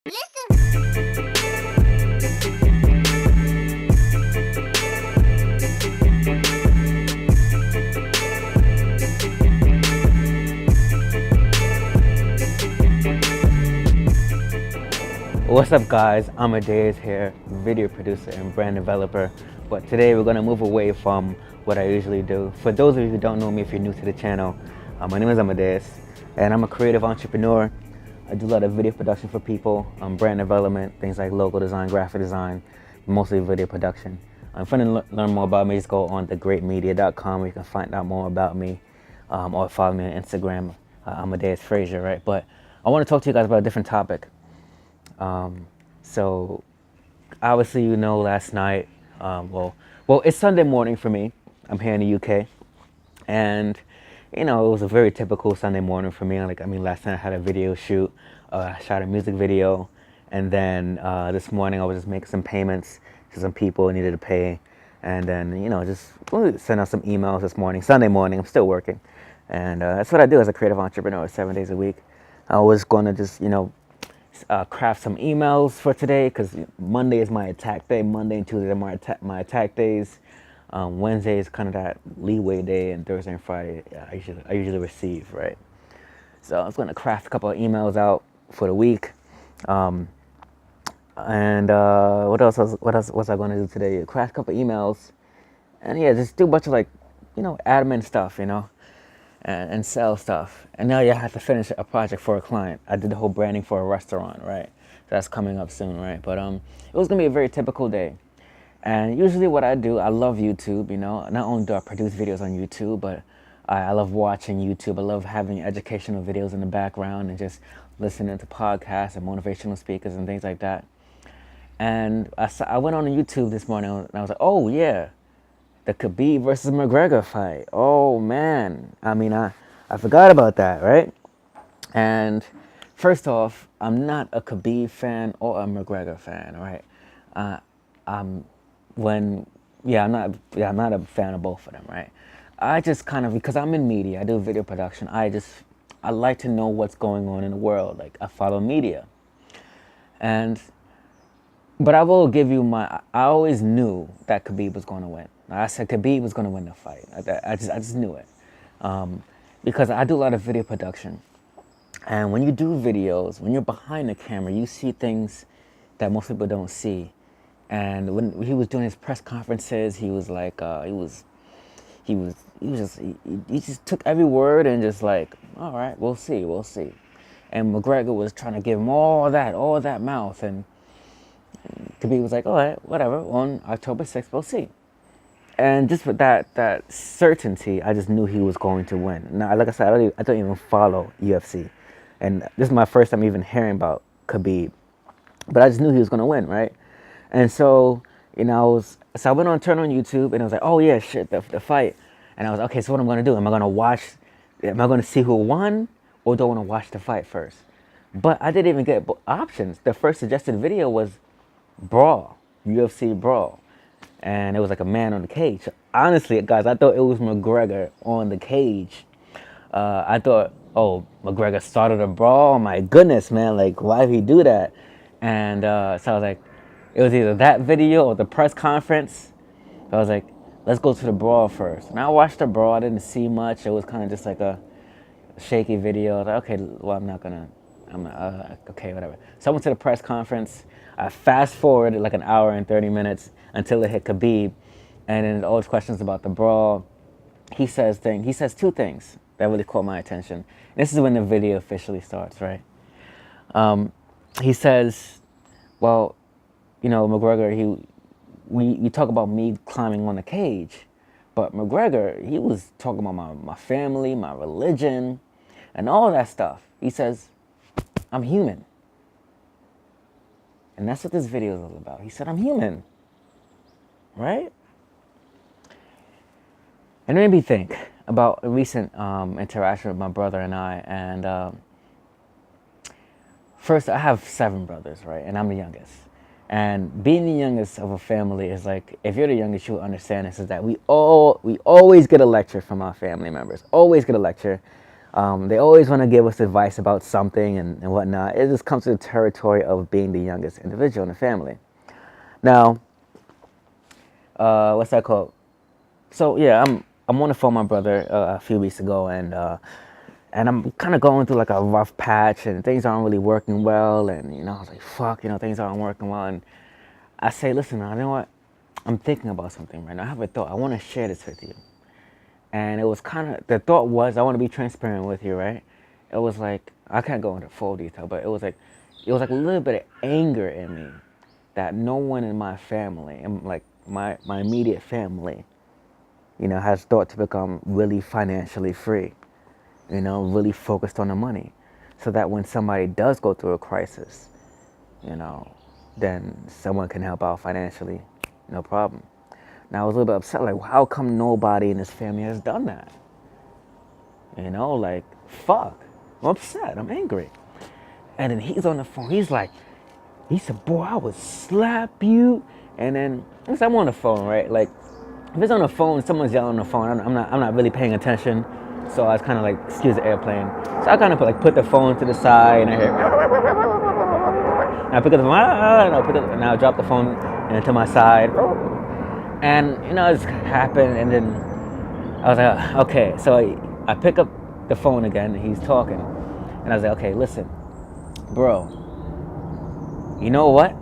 What's up guys, Amadeus here, video producer and brand developer, but today we're going to move away from what I usually do. For those of you who don't know me, if you're new to the channel, my name is Amadeus and I'm a creative entrepreneur. I do a lot of video production for people, brand development, things like logo design, graphic design, mostly video production. If you want to learn more about me, just go on thegreatmedia.com where you can find out more about me, or follow me on Instagram, Amadeus Frazier, right? But I want to talk to you guys about a different topic. So obviously, you know, last night, well, it's Sunday morning for me. I'm here in the UK, and you know, it was a very typical Sunday morning for me. Last night I had a video shoot, I shot a music video, and then this morning I was just making some payments to some people who needed to pay, and then, you know, just send out some emails this morning. Sunday morning, I'm still working, and that's what I do as a creative entrepreneur, 7 days a week. I was going to just, you know, craft some emails for today, because Monday is my attack day. Monday and Tuesday are my attack days. Wednesday is kind of that leeway day, and Thursday and Friday I usually receive, right? So I was going to craft a couple of emails out for the week. What else was I going to do today? Craft a couple of emails, and yeah, just do a bunch of, like, you know, admin stuff, you know, and sell stuff. And now I have to finish a project for a client. I did the whole branding for a restaurant, right? So that's coming up soon, right? But it was gonna be a very typical day. And usually what I do, I love YouTube, you know. Not only do I produce videos on YouTube, but I love watching YouTube. I love having educational videos in the background and just listening to podcasts and motivational speakers and things like that. And I went on YouTube this morning and I was like, oh yeah, the Khabib versus McGregor fight. Oh man, I forgot about that, right? And first off, I'm not a Khabib fan or a McGregor fan, right? I'm not a fan of both of them, right? I just kind of, because I'm in media, I do video production, I like to know what's going on in the world. Like, I follow media. But I will give you I always knew that Khabib was going to win. I said Khabib was going to win the fight. I just knew it. Because I do a lot of video production. And when you do videos, when you're behind the camera, you see things that most people don't see. And when he was doing his press conferences, he was like, he just took every word and just like, all right, we'll see. And McGregor was trying to give him all that mouth, and Khabib was like, all right, whatever, on October 6th, we'll see. And just with that certainty, I just knew he was going to win. Now, like I said, I don't even follow UFC. And this is my first time even hearing about Khabib. But I just knew he was going to win, right? And so, you know, I went on, turned on YouTube, and I was like, oh yeah, shit, the fight. And I was, okay, so what I'm going to do? Am I going to see who won, or do I want to watch the fight first? But I didn't even get options. The first suggested video was Brawl, UFC Brawl. And it was like a man on the cage. Honestly, guys, I thought it was McGregor on the cage. I thought, oh, McGregor started a brawl. My goodness, man, like, why did he do that? And so I was like, it was either that video or the press conference. I was like, let's go to the brawl first. And I watched the brawl. I didn't see much. It was kind of just like a shaky video. I was like, okay, well, okay, whatever. So I went to the press conference. I fast forwarded like an hour and 30 minutes until it hit Khabib, and then all his questions about the brawl. He says two things that really caught my attention. This is when the video officially starts, right? He says, well, you know, McGregor, we talk about me climbing on the cage, but McGregor, he was talking about my family, my religion, and all that stuff. He says, I'm human. And that's what this video is all about. He said, I'm human. Right? And it made me think about a recent interaction with my brother and I. And first, I have 7 brothers, right? And I'm the youngest. And being the youngest of a family is like, if you're the youngest, you'll understand this, is that we always get a lecture from our family members. Always get a lecture. They always want to give us advice about something and whatnot. It just comes to the territory of being the youngest individual in the family. Now, what's that called? So yeah, I'm on the phone with my brother a few weeks ago, and I'm kind of going through like a rough patch, and things aren't really working well, and I was like, fuck, things aren't working well, and I say, listen, you know what? I'm thinking about something right now. I have a thought. I want to share this with you. And it was kind of, the thought was, I want to be transparent with you, right? It was like, I can't go into full detail, but it was like a little bit of anger in me that no one in my family, and like my immediate family, has thought to become really financially free, really focused on the money. So that when somebody does go through a crisis, then someone can help out financially, no problem. Now I was a little bit upset, like, how come nobody in this family has done that? Like, fuck. I'm upset, I'm angry. And then he's on the phone, he said, boy, I would slap you. And then, I'm on the phone, right? Like, if it's on the phone, someone's yelling on the phone, I'm not really paying attention. So I was kind of like, excuse the airplane. So I kind of put the phone to the side, and I hear, and I pick up the phone, and I drop the phone to my side. And, it just happened, and then I was like, okay. So I pick up the phone again, and he's talking. And I was like, okay, listen, bro, you know what?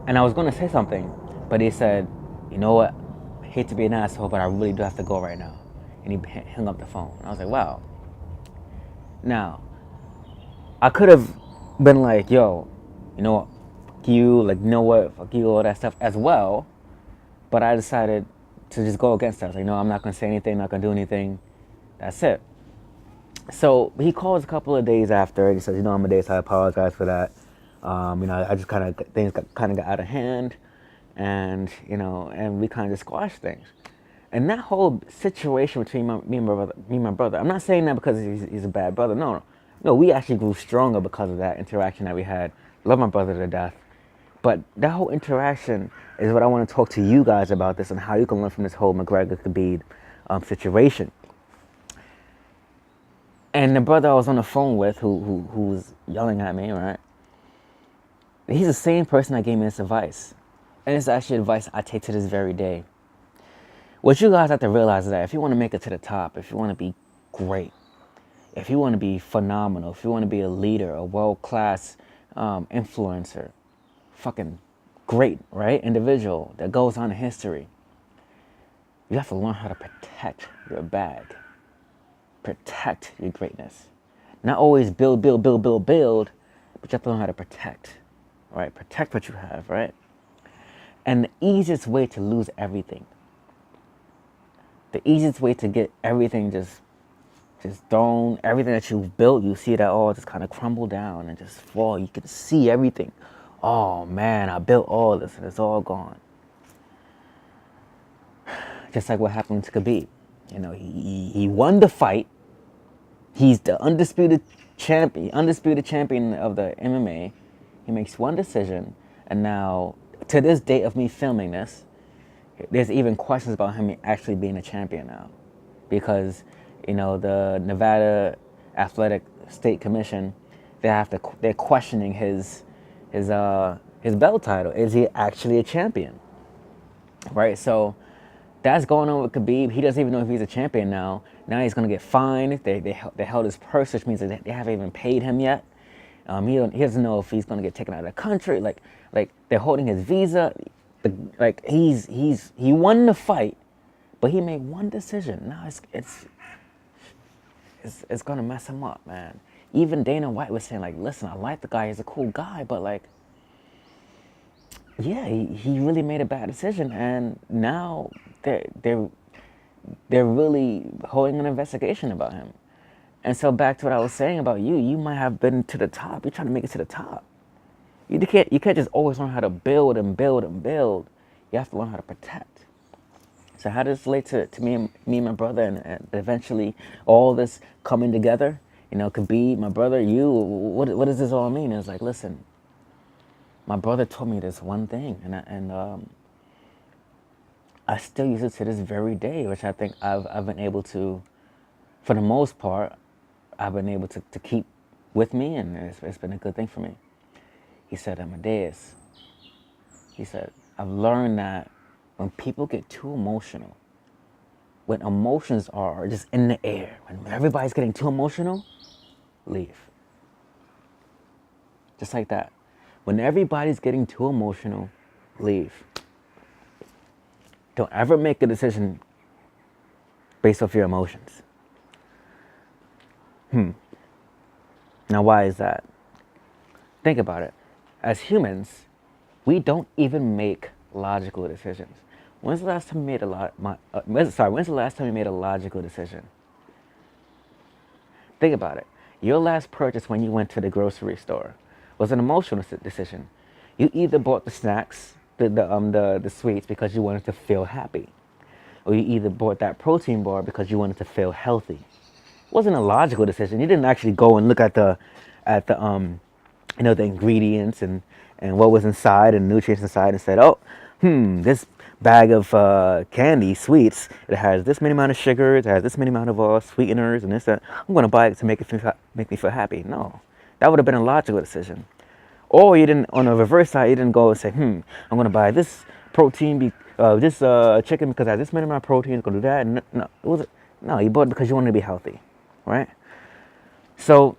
And I was going to say something, but he said, you know what? I hate to be an asshole, but I really do have to go right now. And he hung up the phone. And I was like, wow. Now, I could have been like, yo, you know what? Fuck you, like, you know what? Fuck you, all that stuff as well. But I decided to just go against that. I was like, no, I'm not going to say anything, not going to do anything. That's it. So he calls a couple of days after, and he says, I'm a day, so I apologize for that. I just things got out of hand, and we kind of just squashed things. And that whole situation between me and my brother, I'm not saying that because he's a bad brother. No, we actually grew stronger because of that interaction that we had. Love my brother to death. But that whole interaction is what I want to talk to you guys about this and how you can learn from this whole McGregor Khabib situation. And the brother I was on the phone with, who was yelling at me, right? He's the same person that gave me this advice. And it's actually advice I take to this very day. What you guys have to realize is that if you want to make it to the top, if you want to be great, if you want to be phenomenal, if you want to be a leader, a world-class influencer, fucking great, right? Individual that goes on in history, you have to learn how to protect your bag. Protect your greatness. Not always build, but you have to learn how to protect, right? Protect what you have, right? And the easiest way to lose everything, the easiest way to get everything just thrown, everything that you've built, you see that all just kind of crumble down and just fall. You can see everything. Oh man, I built all this and it's all gone. Just like what happened to Khabib. He won the fight. He's the undisputed champion of the MMA. He makes one decision, and now, to this date of me filming this, there's even questions about him actually being a champion now. Because, the Nevada Athletic State Commission, they're questioning his belt title. Is he actually a champion? Right? So that's going on with Khabib. He doesn't even know if he's a champion now. Now he's going to get fined. They held his purse, which means that they haven't even paid him yet. He doesn't know if he's going to get taken out of the country. Like they're holding his visa. He won the fight, but he made one decision. Now it's going to mess him up, man. Even Dana White was saying, like, listen, I like the guy. He's a cool guy, but like, yeah, he really made a bad decision, and now they're really holding an investigation about him. And so back to what I was saying about you might have been to the top. You're trying to make it to the top. You can't just always learn how to build and build and build. You have to learn how to protect. So how does this relate to me and my brother and eventually all this coming together? Khabib, my brother, you. What does this all mean? It's like, listen, my brother told me this one thing, and I still use it to this very day, which I think I've been able to, for the most part, I've been able to keep with me, and it's been a good thing for me. He said, Amadeus, he said, I've learned that when people get too emotional, when emotions are just in the air, when everybody's getting too emotional, leave. Just like that. When everybody's getting too emotional, leave. Don't ever make a decision based off your emotions. Now, why is that? Think about it. As humans, we don't even make logical decisions. When's the last time you made when's the last time you made a logical decision? Think about it. Your last purchase when you went to the grocery store was an emotional decision. You either bought the snacks, the sweets because you wanted to feel happy, or you either bought that protein bar because you wanted to feel healthy. It wasn't a logical decision. You didn't actually go and look at the the ingredients and what was inside and nutrients inside and said, oh, this bag of candy, sweets, it has this many amount of sugar, it has this many amount of sweeteners and this, that. I'm going to buy it to make me feel happy. No, that would have been a logical decision. Or you didn't, on the reverse side, you didn't go and say, I'm going to buy this protein, this chicken because it has this many amount of protein, it's going to do that. No, you bought it because you wanted to be healthy, right? So,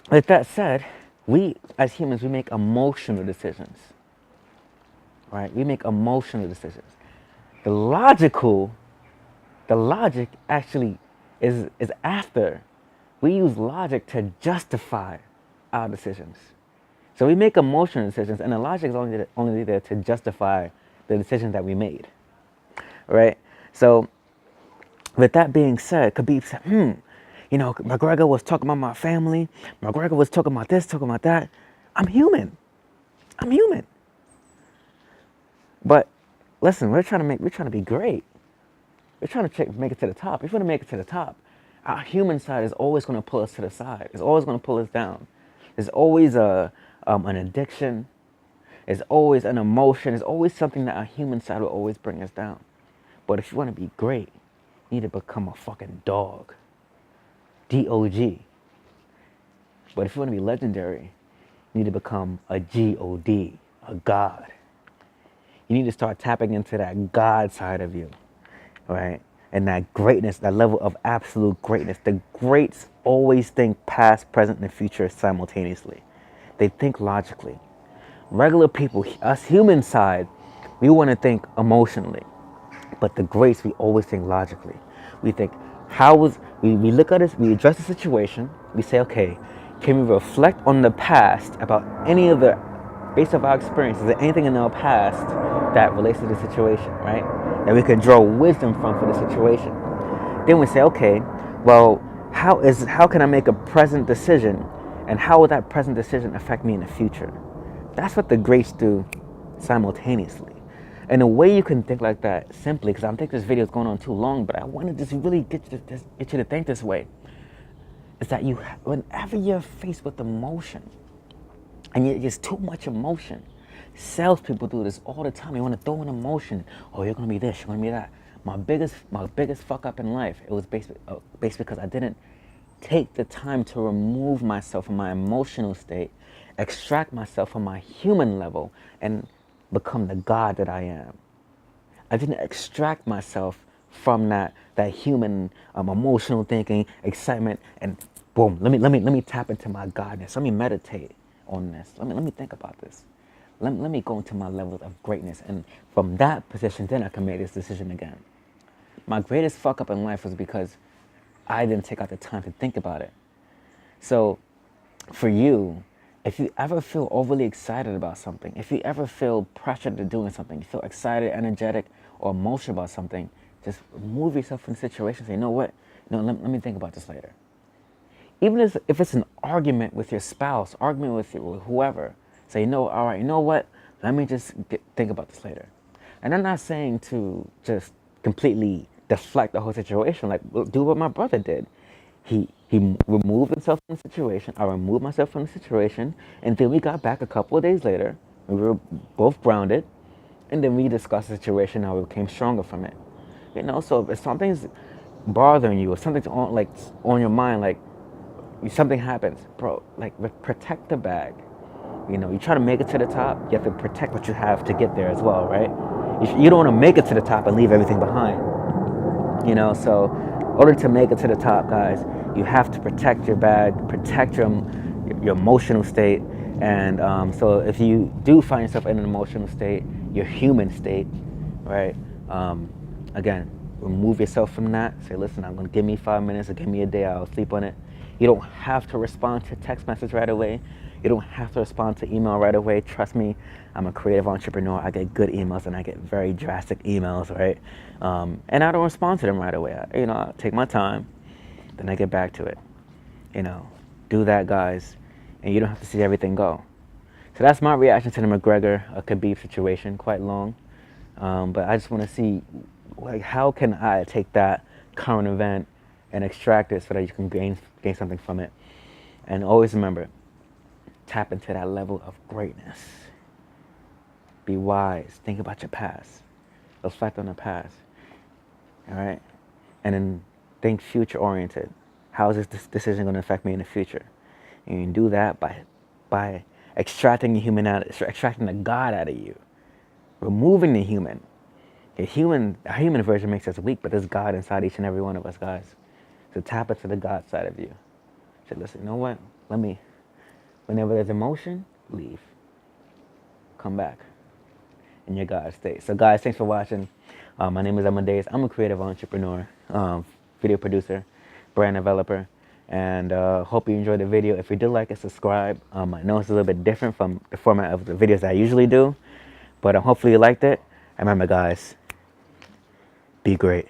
with that said, we, as humans, we make emotional decisions, right? We make emotional decisions. The logic actually is after. We use logic to justify our decisions. So we make emotional decisions, and the logic is only there to justify the decision that we made, right? So, with that being said, Khabib said, McGregor was talking about my family. McGregor was talking about this, talking about that. I'm human. But listen, we're trying to be great. We're trying to make it to the top. If we want to make it to the top, our human side is always going to pull us to the side. It's always going to pull us down. There's always an addiction. There's always an emotion. There's always something that our human side will always bring us down. But if you want to be great, you need to become a fucking dog. D-O-G. But if you want to be legendary, you need to become a G-O-D, a god. You need to start tapping into that God side of you, right? And that greatness, that level of absolute greatness. The greats always think past, present, and future simultaneously. They think logically. Regular people, us human side, we want to think emotionally. But the greats, we always think logically. We think, we look at it, we address the situation, we say, okay, can we reflect on the past about based off our experiences, is there anything in our past that relates to the situation, right? That we could draw wisdom from for the situation. Then we say, okay, well, how can I make a present decision, and how will that present decision affect me in the future? That's what the greats do simultaneously. And the way you can think like that, simply, because I think this video is going on too long, but I want to just really get you to think this way, is that whenever you're faced with emotion, and there's too much emotion, salespeople do this all the time. They want to throw in emotion. Oh, you're going to be this, you're going to be that. My biggest fuck up in life, it was based because I didn't take the time to remove myself from my emotional state, extract myself from my human level, and become the God that I am. I didn't extract myself from that human emotional thinking, excitement, and boom, let me tap into my godness. Let me meditate on this. Let me think about this. Let me go into my levels of greatness, and from that position, then I can make this decision again. My greatest fuck up in life was because I didn't take out the time to think about it. So, for you, if you ever feel overly excited about something, if you ever feel pressured to doing something, you feel excited, energetic, or emotional about something, just remove yourself from the situation. Say, you know what? Let me think about this later. Even if it's an argument with your spouse, argument with whoever, say, all right, you know what? Let me just think about this later. And I'm not saying to just completely deflect the whole situation, like do what my brother did. He removed himself from the situation. I removed myself from the situation, and then we got back a couple of days later. We were both grounded, and then we discussed the situation. How we became stronger from it. So if something's bothering you, or something's on your mind, like something happens, bro, like protect the bag. You know, you try to make it to the top, you have to protect what you have to get there as well, right? You don't want to make it to the top and leave everything behind. You know, so in order to make it to the top, guys, you have to protect your bag, protect your emotional state. And so if you do find yourself in an emotional state, your human state, right? Again, remove yourself from that. Say, listen, I'm gonna give me 5 minutes or give me a day, I'll sleep on it. You don't have to respond to text message right away. You don't have to respond to email right away. Trust me, I'm a creative entrepreneur. I get good emails and I get very drastic emails, right? And I don't respond to them right away. I take my time, then I get back to it. Do that, guys, and you don't have to see everything go. So that's my reaction to the McGregor Khabib situation. Quite long, but I just want to see, like, how can I take that current event and extract it so that you can gain something from it. And always remember, tap into that level of greatness. Be wise. Think about your past. Reflect on the past. All right? And then think future-oriented. How is this decision going to affect me in the future? And you can do that by extracting the humanity, extracting the God out of you. Removing the human. Our human version makes us weak, but there's God inside each and every one of us, guys. So tap into the God side of you. Say, listen, you know what? Whenever there's emotion, leave. Come back in your God state. So guys, thanks for watching. My name is Amadeus. I'm a creative entrepreneur, video producer, brand developer, and hope you enjoyed the video. If you did like it, subscribe. I know it's a little bit different from the format of the videos that I usually do, but hopefully you liked it. And remember, guys, be great.